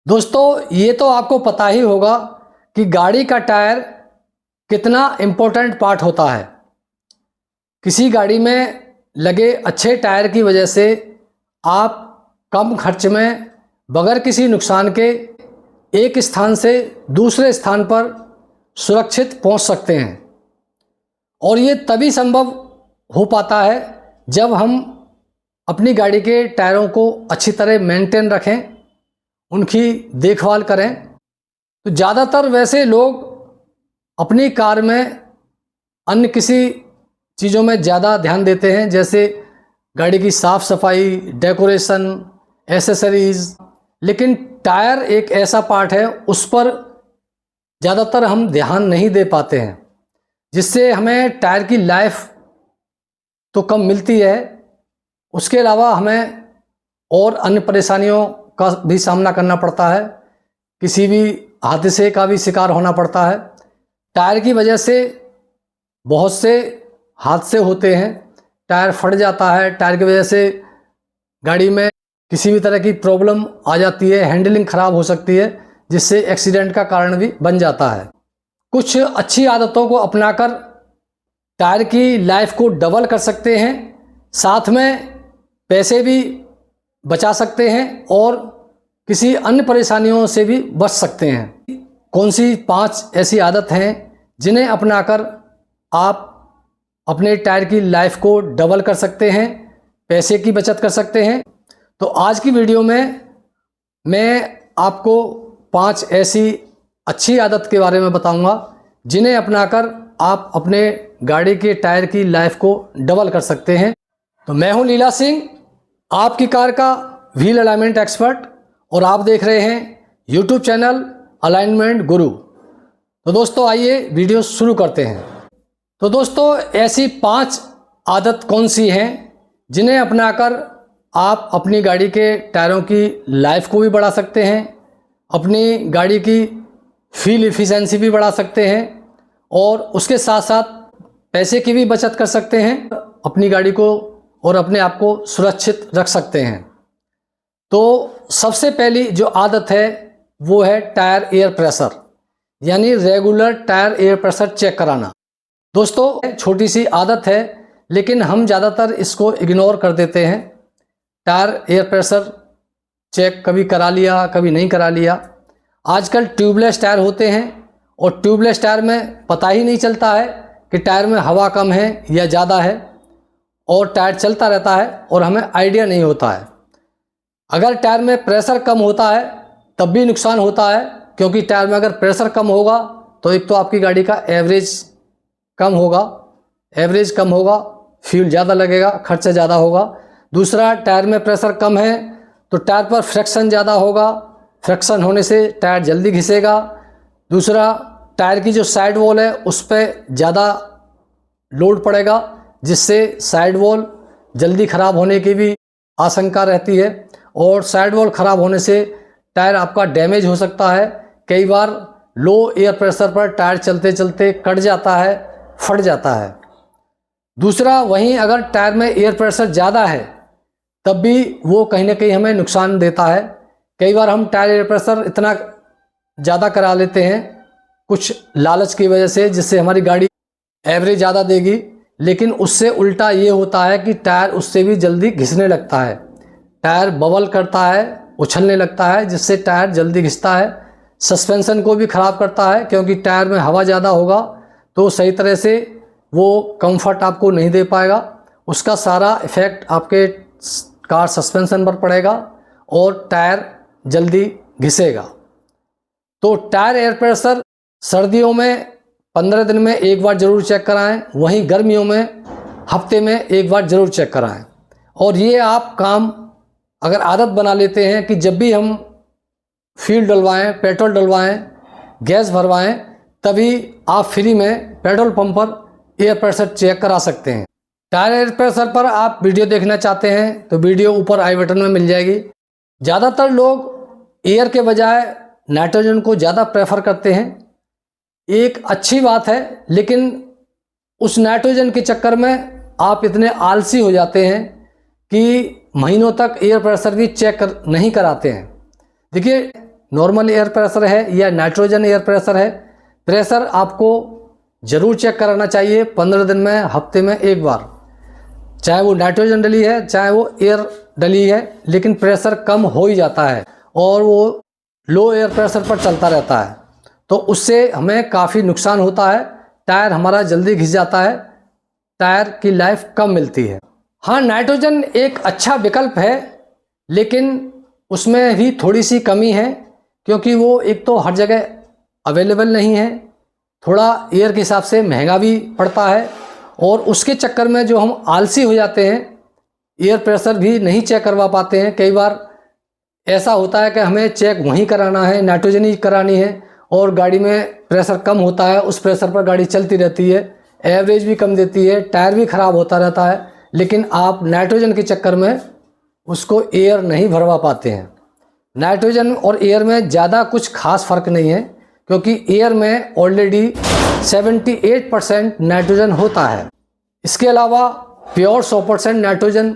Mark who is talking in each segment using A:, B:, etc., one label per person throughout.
A: दोस्तों ये तो आपको पता ही होगा कि गाड़ी का टायर कितना इम्पोर्टेंट पार्ट होता है। किसी गाड़ी में लगे अच्छे टायर की वजह से आप कम खर्च में बगैर किसी नुकसान के एक स्थान से दूसरे स्थान पर सुरक्षित पहुंच सकते हैं। और ये तभी संभव हो पाता है जब हम अपनी गाड़ी के टायरों को अच्छी तरह मेंटेन रखें, उनकी देखभाल करें। तो ज़्यादातर वैसे लोग अपनी कार में अन्य किसी चीज़ों में ज़्यादा ध्यान देते हैं, जैसे गाड़ी की साफ़ सफाई, डेकोरेशन, एसेसरीज़, लेकिन टायर एक ऐसा पार्ट है उस पर ज़्यादातर हम ध्यान नहीं दे पाते हैं, जिससे हमें टायर की लाइफ तो कम मिलती है, उसके अलावा हमें और अन्य परेशानियों का भी सामना करना पड़ता है, किसी भी हादसे का भी शिकार होना पड़ता है। टायर की वजह से बहुत से हादसे होते हैं, टायर फट जाता है, टायर की वजह से गाड़ी में किसी भी तरह की प्रॉब्लम आ जाती है, हैंडलिंग ख़राब हो सकती है, जिससे एक्सीडेंट का कारण भी बन जाता है। कुछ अच्छी आदतों को अपनाकर टायर की लाइफ को डबल कर सकते हैं, साथ में पैसे भी बचा सकते हैं और किसी अन्य परेशानियों से भी बच सकते हैं। कौन सी 5 ऐसी आदत हैं जिन्हें अपनाकर आप अपने टायर की लाइफ को डबल कर सकते हैं, पैसे की बचत कर सकते हैं। तो आज की वीडियो में मैं आपको 5 ऐसी अच्छी आदत के बारे में बताऊंगा जिन्हें अपनाकर आप अपने गाड़ी के टायर की लाइफ को डबल कर सकते हैं। तो मैं हूं लीला सिंह, आपकी कार का व्हील अलाइनमेंट एक्सपर्ट, और आप देख रहे हैं यूट्यूब चैनल अलाइनमेंट गुरु। तो दोस्तों आइए वीडियो शुरू करते हैं। तो दोस्तों ऐसी 5 आदत कौन सी हैं जिन्हें अपनाकर आप अपनी गाड़ी के टायरों की लाइफ को भी बढ़ा सकते हैं, अपनी गाड़ी की फ्यूल एफिशिएंसी भी बढ़ा सकते हैं और उसके साथ साथ पैसे की भी बचत कर सकते हैं, अपनी गाड़ी को और अपने आप को सुरक्षित रख सकते हैं। तो सबसे पहली जो आदत है वो है टायर एयर प्रेशर, यानी regular tyre air pressure check कराना। दोस्तों छोटी सी आदत है, लेकिन हम ज़्यादातर इसको इग्नोर कर देते हैं। टायर एयर प्रेशर चेक कभी करा लिया, कभी नहीं करा लिया। आजकल ट्यूबलेस टायर होते हैं और ट्यूबलेस टायर में पता ही नहीं चलता है कि टायर में हवा कम है या ज़्यादा है, और टायर चलता रहता है और हमें आइडिया नहीं होता है। अगर टायर में प्रेशर कम होता है तब भी नुकसान होता है, क्योंकि टायर में अगर प्रेशर कम होगा तो एक तो आपकी गाड़ी का एवरेज कम होगा, फ्यूल ज़्यादा लगेगा, खर्चा ज़्यादा होगा। दूसरा, टायर में प्रेशर कम है तो टायर पर फ्रिक्शन ज़्यादा होगा, फ्रिक्शन होने से टायर जल्दी घिसेगा। दूसरा, टायर की जो साइड वॉल है उस पर ज़्यादा लोड पड़ेगा, जिससे साइड वॉल जल्दी ख़राब होने की भी आशंका रहती है, और साइड वॉल ख़राब होने से टायर आपका डैमेज हो सकता है। कई बार लो एयर प्रेशर पर टायर चलते चलते कट जाता है, फट जाता है। दूसरा, वहीं अगर टायर में एयर प्रेशर ज़्यादा है तब भी वो कहीं ना कहीं हमें नुकसान देता है। कई बार हम टायर एयर प्रेशर इतना ज़्यादा करा लेते हैं कुछ लालच की वजह से, जिससे हमारी गाड़ी एवरेज ज़्यादा देगी, लेकिन उससे उल्टा ये होता है कि टायर उससे भी जल्दी घिसने लगता है, टायर बबल करता है, उछलने लगता है, जिससे टायर जल्दी घिसता है। सस्पेंशन को भी ख़राब करता है, क्योंकि टायर में हवा ज़्यादा होगा तो सही तरह से वो कंफर्ट आपको नहीं दे पाएगा, उसका सारा इफ़ेक्ट आपके कार सस्पेंशन पर पड़ेगा और टायर जल्दी घिसेगा। तो टायर एयर प्रेशर सर्दियों में 15 दिन में एक बार ज़रूर चेक कराएं, वहीं गर्मियों में हफ्ते में एक बार ज़रूर चेक कराएं। और ये आप काम अगर आदत बना लेते हैं कि जब भी हम फ्यूल डलवाएं, पेट्रोल डलवाएं, गैस भरवाएं, तभी आप फ्री में पेट्रोल पंप पर एयर प्रेशर चेक करा सकते हैं। टायर एयर प्रेशर पर आप वीडियो देखना चाहते हैं तो वीडियो ऊपर आई बटन में मिल जाएगी। ज़्यादातर लोग एयर के बजाय नाइट्रोजन को ज़्यादा प्रेफर करते हैं, एक अच्छी बात है, लेकिन उस नाइट्रोजन के चक्कर में आप इतने आलसी हो जाते हैं कि महीनों तक एयर प्रेशर भी चेक नहीं कराते हैं। देखिए, नॉर्मल एयर प्रेशर है या नाइट्रोजन एयर प्रेशर है। प्रेशर आपको ज़रूर चेक कराना चाहिए 15 दिन में, हफ्ते में एक बार, चाहे वो नाइट्रोजन डली है चाहे वो एयर डली है, लेकिन प्रेशर कम हो ही जाता है और वो लो एयर प्रेशर पर चलता रहता है, तो उससे हमें काफ़ी नुकसान होता है। टायर हमारा जल्दी घिस जाता है, टायर की लाइफ कम मिलती है। हाँ, नाइट्रोजन एक अच्छा विकल्प है, लेकिन उसमें भी थोड़ी सी कमी है, क्योंकि वो एक तो हर जगह अवेलेबल नहीं है, थोड़ा एयर के हिसाब से महंगा भी पड़ता है, और उसके चक्कर में जो हम आलसी हो जाते हैं, एयर प्रेशर भी नहीं चेक करवा पाते हैं। कई बार ऐसा होता है कि हमें चेक वहीं कराना है, नाइट्रोजन ही करानी है, और गाड़ी में प्रेशर कम होता है, उस प्रेशर पर गाड़ी चलती रहती है, एवरेज भी कम देती है, टायर भी ख़राब होता रहता है, लेकिन आप नाइट्रोजन के चक्कर में उसको एयर नहीं भरवा पाते हैं। नाइट्रोजन और एयर में ज़्यादा कुछ खास फ़र्क नहीं है, क्योंकि एयर में ऑलरेडी 78% नाइट्रोजन होता है। इसके अलावा प्योर 100% नाइट्रोजन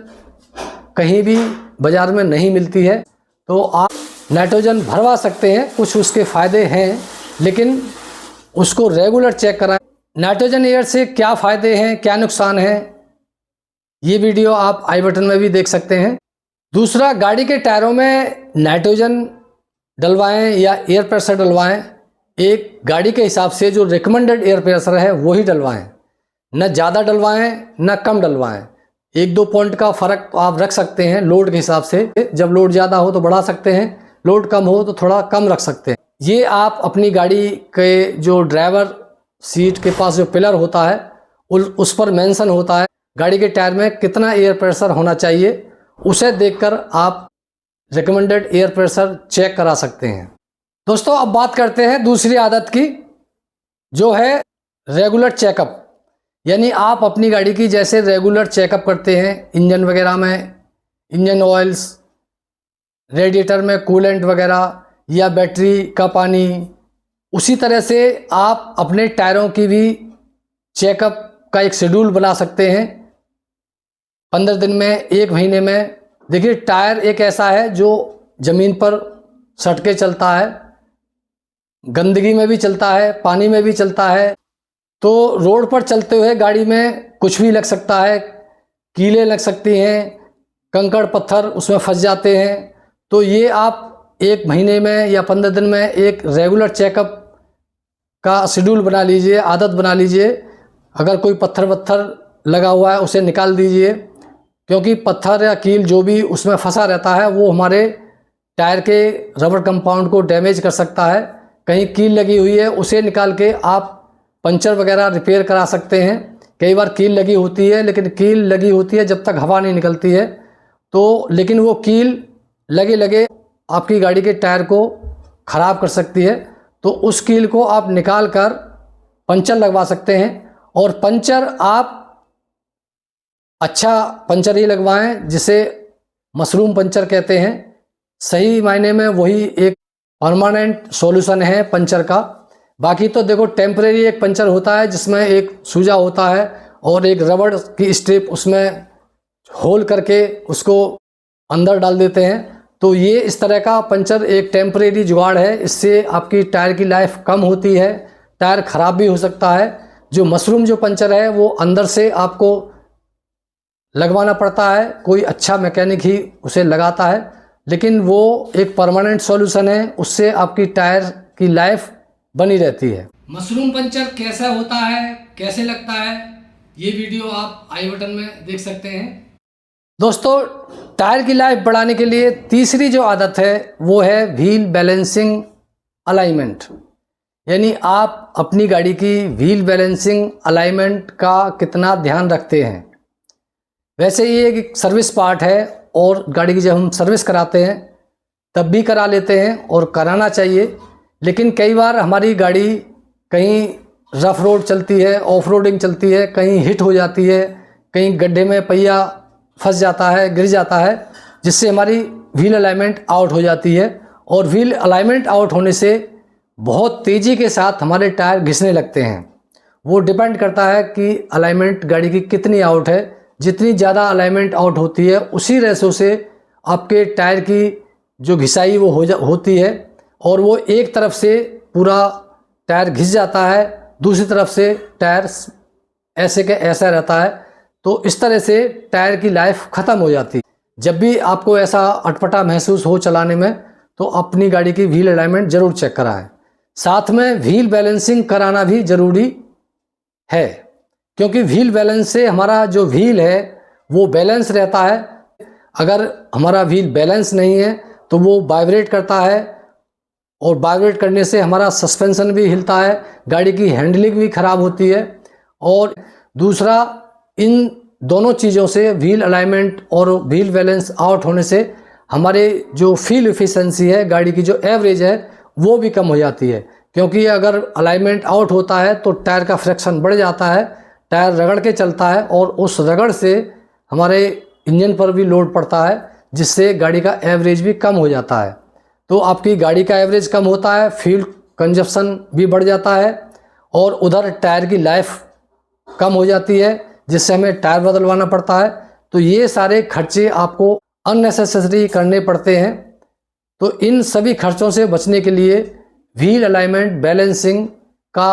A: कहीं भी बाज़ार में नहीं मिलती है, तो आप नाइट्रोजन भरवा सकते हैं, कुछ उसके फ़ायदे हैं, लेकिन उसको रेगुलर चेक कराएं। नाइट्रोजन एयर से क्या फ़ायदे हैं, क्या नुकसान है, ये वीडियो आप आई बटन में भी देख सकते हैं। दूसरा, गाड़ी के टायरों में नाइट्रोजन डलवाएं या एयर प्रेशर डलवाएं, एक गाड़ी के हिसाब से जो रिकमेंडेड एयर प्रेशर है वही डलवाएं, न ज़्यादा डलवाएं न कम डलवाएं। 1-2 पॉइंट का फ़र्क आप रख सकते हैं लोड के हिसाब से, जब लोड ज़्यादा हो तो बढ़ा सकते हैं, लोड कम हो तो थोड़ा कम रख सकते हैं। ये आप अपनी गाड़ी के जो ड्राइवर सीट के पास जो पिलर होता है उस पर मेंशन होता है गाड़ी के टायर में कितना एयर प्रेशर होना चाहिए, उसे देखकर आप रिकमेंडेड एयर प्रेशर चेक करा सकते हैं। दोस्तों, अब बात करते हैं दूसरी आदत की, जो है रेगुलर चेकअप। यानी आप अपनी गाड़ी की जैसे रेगुलर चेकअप करते हैं, इंजन वगैरह में इंजन ऑयल्स, रेडिएटर में कूलेंट वगैरह या बैटरी का पानी, उसी तरह से आप अपने टायरों की भी चेकअप का एक शेड्यूल बना सकते हैं 15 दिन में, 1 महीने में। देखिए, टायर एक ऐसा है जो ज़मीन पर सट के चलता है, गंदगी में भी चलता है, पानी में भी चलता है, तो रोड पर चलते हुए गाड़ी में कुछ भी लग सकता है, कीलें लग सकती हैं, कंकड़ पत्थर उसमें फंस जाते हैं। तो ये आप 1 महीने में या 15 दिन में एक रेगुलर चेकअप का शेड्यूल बना लीजिए, आदत बना लीजिए। अगर कोई पत्थर वत्थर लगा हुआ है उसे निकाल दीजिए, क्योंकि पत्थर या कील जो भी उसमें फंसा रहता है वो हमारे टायर के रबर कंपाउंड को डैमेज कर सकता है। कहीं कील लगी हुई है, उसे निकाल के आप पंचर वगैरह रिपेयर करा सकते हैं। कई बार कील लगी होती है, लेकिन कील लगी होती है जब तक हवा नहीं निकलती है, तो लेकिन वो कील लगे लगे आपकी गाड़ी के टायर को ख़राब कर सकती है, तो उस कील को आप निकाल कर पंचर लगवा सकते हैं। और पंचर आप अच्छा पंचर ही लगवाएं, जिसे मशरूम पंचर कहते हैं। सही मायने में वही एक परमानेंट सॉल्यूशन है पंचर का। बाकी तो देखो, टेम्परेरी एक पंचर होता है जिसमें एक सूजा होता है और एक रबड़ की स्ट्रिप उसमें होल करके उसको अंदर डाल देते हैं, तो ये इस तरह का पंचर एक टेम्परेरी जुगाड़ है। इससे आपकी टायर की लाइफ कम होती है, टायर ख़राब भी हो सकता है। जो मशरूम जो पंचर है वो अंदर से आपको लगवाना पड़ता है, कोई अच्छा मैकेनिक ही उसे लगाता है, लेकिन वो एक परमानेंट सॉल्यूशन है, उससे आपकी टायर की लाइफ बनी रहती है। मशरूम पंचर कैसा होता है, कैसे लगता है, ये वीडियो आप आई बटन में देख सकते हैं। दोस्तों, टायर की लाइफ बढ़ाने के लिए तीसरी जो आदत है वो है व्हील बैलेंसिंग अलाइनमेंट। यानी आप अपनी गाड़ी की व्हील बैलेंसिंग अलाइनमेंट का कितना ध्यान रखते हैं। वैसे ये एक सर्विस पार्ट है और गाड़ी की जब हम सर्विस कराते हैं तब भी करा लेते हैं और कराना चाहिए, लेकिन कई बार हमारी गाड़ी कहीं रफ रोड चलती है, ऑफ रोडिंग चलती है, कहीं हिट हो जाती है, कहीं गड्ढे में पहिया फंस जाता है, गिर जाता है, जिससे हमारी व्हील अलाइनमेंट आउट हो जाती है। और व्हील अलाइनमेंट आउट होने से बहुत तेज़ी के साथ हमारे टायर घिसने लगते हैं। वो डिपेंड करता है कि अलाइनमेंट गाड़ी की कितनी आउट है। जितनी ज़्यादा अलाइनमेंट आउट होती है उसी रेशो से आपके टायर की जो घिसाई वो होती है और वो एक तरफ से पूरा टायर घिस जाता है, दूसरी तरफ से टायर ऐसे के ऐसा रहता है। तो इस तरह से टायर की लाइफ ख़त्म हो जाती है। जब भी आपको ऐसा अटपटा महसूस हो चलाने में तो अपनी गाड़ी की व्हील अलाइनमेंट ज़रूर चेक कराएं। साथ में व्हील बैलेंसिंग कराना भी ज़रूरी है, क्योंकि व्हील बैलेंस से हमारा जो व्हील है वो बैलेंस रहता है। अगर हमारा व्हील बैलेंस नहीं है तो वो वाइब्रेट करता है, और वाइब्रेट करने से हमारा सस्पेंशन भी हिलता है, गाड़ी की हैंडलिंग भी ख़राब होती है। और दूसरा, इन दोनों चीज़ों से, व्हील अलाइनमेंट और व्हील बैलेंस आउट होने से हमारे जो फ्यूल एफिशिएंसी है, गाड़ी की जो एवरेज है, वो भी कम हो जाती है। क्योंकि अगर अलाइनमेंट आउट होता है तो टायर का फ्रिक्शन बढ़ जाता है, टायर रगड़ के चलता है और उस रगड़ से हमारे इंजन पर भी लोड पड़ता है, जिससे गाड़ी का एवरेज भी कम हो जाता है। तो आपकी गाड़ी का एवरेज कम होता है, फ्यूल कंजप्शन भी बढ़ जाता है, और उधर टायर की लाइफ कम हो जाती है, जिससे हमें टायर बदलवाना पड़ता है। तो ये सारे खर्चे आपको अननेसेसरी करने पड़ते हैं। तो इन सभी खर्चों से बचने के लिए व्हील अलाइनमेंट बैलेंसिंग का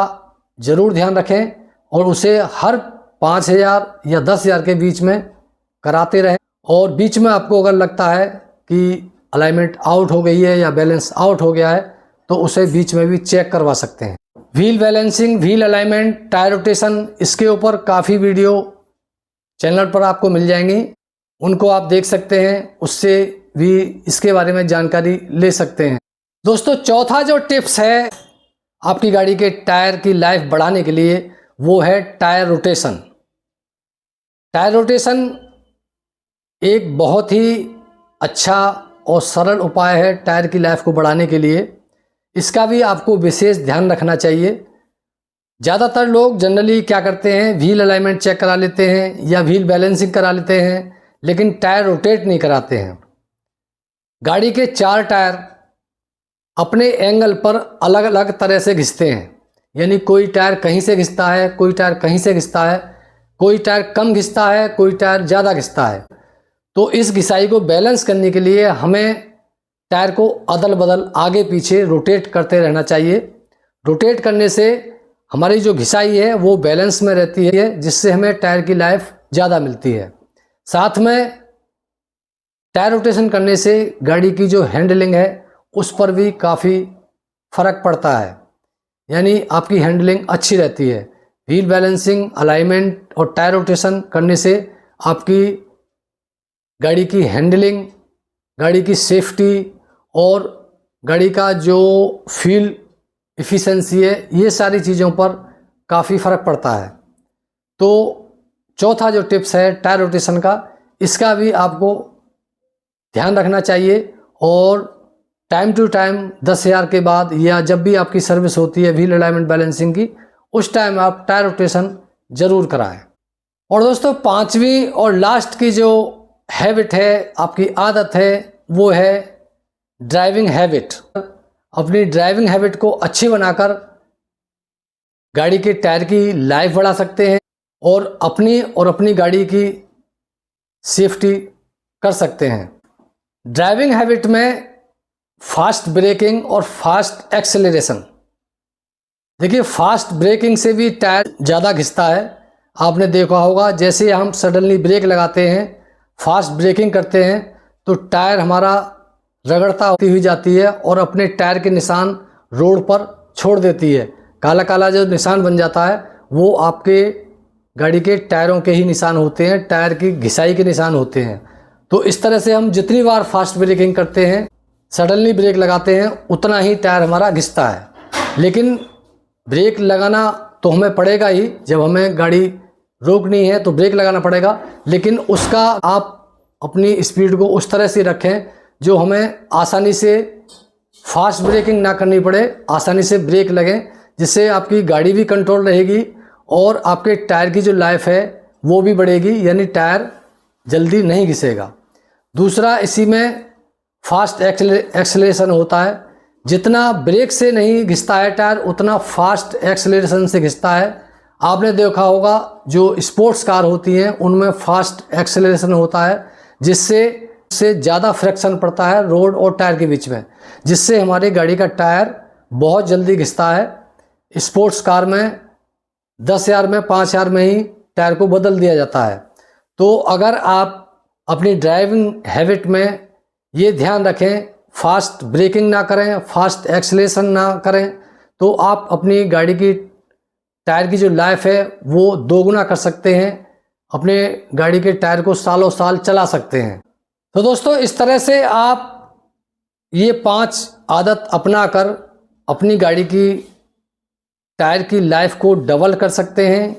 A: ज़रूर ध्यान रखें, और उसे हर 5,000 या 10,000 के बीच में कराते रहें। और बीच में आपको अगर लगता है कि अलाइनमेंट आउट हो गई है या बैलेंस आउट हो गया है तो उसे बीच में भी चेक करवा सकते हैं। Wheel balancing, wheel alignment, tyre rotation, इसके ऊपर काफ़ी वीडियो चैनल पर आपको मिल जाएंगी, उनको आप देख सकते हैं, उससे भी इसके बारे में जानकारी ले सकते हैं। दोस्तों, चौथा जो टिप्स है आपकी गाड़ी के टायर की लाइफ बढ़ाने के लिए, वो है टायर रोटेशन। टायर रोटेशन एक बहुत ही अच्छा और सरल उपाय है टायर की लाइफ को बढ़ाने के लिए। इसका भी आपको विशेष ध्यान रखना चाहिए। ज़्यादातर लोग जनरली क्या करते हैं, व्हील अलाइनमेंट चेक करा लेते हैं या व्हील बैलेंसिंग करा लेते हैं, लेकिन टायर रोटेट नहीं कराते हैं। गाड़ी के 4 टायर अपने एंगल पर अलग अलग तरह से घिसते हैं, यानी कोई टायर कहीं से घिसता है, कोई टायर कहीं से घिसता है, कोई टायर कम घिसता है, कोई टायर ज़्यादा घिसता है। तो इस घिसाई को बैलेंस करने के लिए हमें टायर को अदल बदल, आगे पीछे रोटेट करते रहना चाहिए। रोटेट करने से हमारी जो घिसाई है वो बैलेंस में रहती है, जिससे हमें टायर की लाइफ ज़्यादा मिलती है। साथ में टायर रोटेशन करने से गाड़ी की जो हैंडलिंग है उस पर भी काफ़ी फ़र्क पड़ता है, यानी आपकी हैंडलिंग अच्छी रहती है। व्हील बैलेंसिंग, अलाइनमेंट और टायर रोटेशन करने से आपकी गाड़ी की हैंडलिंग, गाड़ी की सेफ्टी और गाड़ी का जो फ्यूल एफिशिएंसी है, ये सारी चीज़ों पर काफ़ी फ़र्क पड़ता है। तो चौथा जो टिप्स है टायर रोटेशन का, इसका भी आपको ध्यान रखना चाहिए, और टाइम टू टाइम 10,000 के बाद या जब भी आपकी सर्विस होती है व्हील अलाइनमेंट बैलेंसिंग की, उस टाइम आप टायर रोटेशन ज़रूर कराएं। और दोस्तों, 5वीं और लास्ट की जो हैबिट है, आपकी आदत है, वो है ड्राइविंग हैबिट। अपनी ड्राइविंग हैबिट को अच्छी बनाकर गाड़ी के टायर की लाइफ बढ़ा सकते हैं और अपनी गाड़ी की सेफ्टी कर सकते हैं। ड्राइविंग हैबिट में फास्ट ब्रेकिंग और फास्ट एक्सेलरेशन। देखिए, फास्ट ब्रेकिंग से भी टायर ज़्यादा घिसता है। आपने देखा होगा, जैसे हम सडनली ब्रेक लगाते हैं, फास्ट ब्रेकिंग करते हैं, तो टायर हमारा रगड़ता होती हुई जाती है और अपने टायर के निशान रोड पर छोड़ देती है। काला काला जो निशान बन जाता है वो आपके गाड़ी के टायरों के ही निशान होते हैं, टायर की घिसाई के निशान होते हैं। तो इस तरह से हम जितनी बार फास्ट ब्रेकिंग करते हैं, सडनली ब्रेक लगाते हैं, उतना ही टायर हमारा घिसता है। लेकिन ब्रेक लगाना तो हमें पड़ेगा ही, जब हमें गाड़ी रोकनी है तो ब्रेक लगाना पड़ेगा, लेकिन उसका आप अपनी स्पीड को उस तरह से रखें जो हमें आसानी से फास्ट ब्रेकिंग ना करनी पड़े, आसानी से ब्रेक लगें, जिससे आपकी गाड़ी भी कंट्रोल रहेगी और आपके टायर की जो लाइफ है वो भी बढ़ेगी, यानी टायर जल्दी नहीं घिसेगा। दूसरा, इसी में फास्ट एक्सेलरेशन होता है। जितना ब्रेक से नहीं घिसता है टायर, उतना फास्ट एक्सेलरेशन से घिसता है। आपने देखा होगा, जो स्पोर्ट्स कार होती हैं उनमें फास्ट एक्सेलरेशन होता है, जिससे से ज़्यादा फ्रिक्शन पड़ता है रोड और टायर के बीच में, जिससे हमारी गाड़ी का टायर बहुत जल्दी घिसता है। स्पोर्ट्स कार में 10,000 में 5,000 में ही टायर को बदल दिया जाता है। तो अगर आप अपनी ड्राइविंग हैबिट में ये ध्यान रखें, फास्ट ब्रेकिंग ना करें, फास्ट एक्सीलरेशन ना करें, तो आप अपनी गाड़ी की टायर की जो लाइफ है वो दोगुना कर सकते हैं, अपने गाड़ी के टायर को सालों साल चला सकते हैं। तो दोस्तों, इस तरह से आप ये 5 आदत अपना कर अपनी गाड़ी की टायर की लाइफ को डबल कर सकते हैं,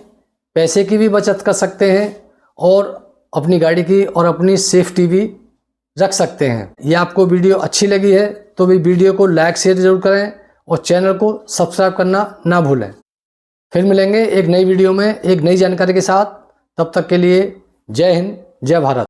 A: पैसे की भी बचत कर सकते हैं और अपनी गाड़ी की और अपनी सेफ्टी भी रख सकते हैं। ये आपको वीडियो अच्छी लगी है तो भी वीडियो को लाइक शेयर जरूर करें और चैनल को सब्सक्राइब करना ना भूलें। फिर मिलेंगे एक नई वीडियो में एक नई जानकारी के साथ। तब तक के लिए जय हिंद, जय भारत।